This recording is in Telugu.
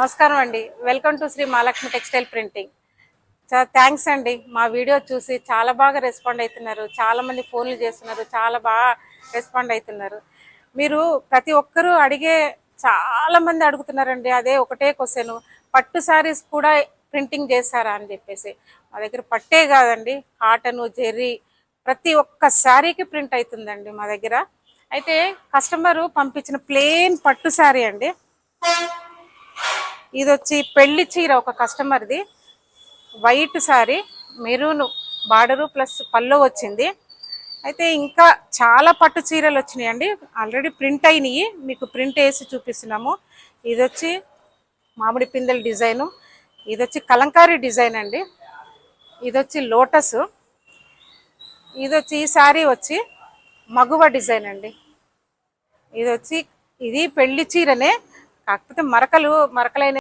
నమస్కారం అండి. Welcome to Shri Mahalakshmi textile printing. చాలా థ్యాంక్స్ అండి. మా వీడియో చూసి చాలా బాగా రెస్పాండ్ అవుతున్నారు. చాలామంది ఫోన్లు చేస్తున్నారు. చాలా బాగా రెస్పాండ్ అవుతున్నారు. మీరు ప్రతి ఒక్కరూ చాలామంది అడుగుతున్నారండి. అదే ఒకటే క్వశ్చన్, పట్టు శారీస్ కూడా ప్రింటింగ్ చేస్తారా అని చెప్పేసి. మా దగ్గర పట్టే కాదండి, కాటను, జెర్రీ ప్రతి ఒక్క శారీకి ప్రింట్ అవుతుందండి మా దగ్గర. అయితే కస్టమరు పంపించిన ప్లెయిన్ పట్టు శారీ అండి. ఇది వచ్చి పెళ్లి చీర ఒక కస్టమర్ది, white sari, maroon border plus pallu వచ్చింది. అయితే ఇంకా చాలా పట్టు చీరలు వచ్చినాయండి, ఆల్రెడీ ప్రింట్ అయినాయి. మీకు ప్రింట్ వేసి చూపిస్తున్నాము. ఇది వచ్చి మామిడి పిందెల డిజైను, ఇది వచ్చి కలంకారీ డిజైన్ అండి, ఇది వచ్చి లోటస్, ఇది వచ్చి ఈ శారీ వచ్చి మగువ డిజైన్ అండి. ఇది వచ్చి ఇది పెళ్లి చీరనే, కాకపోతే మరకలైన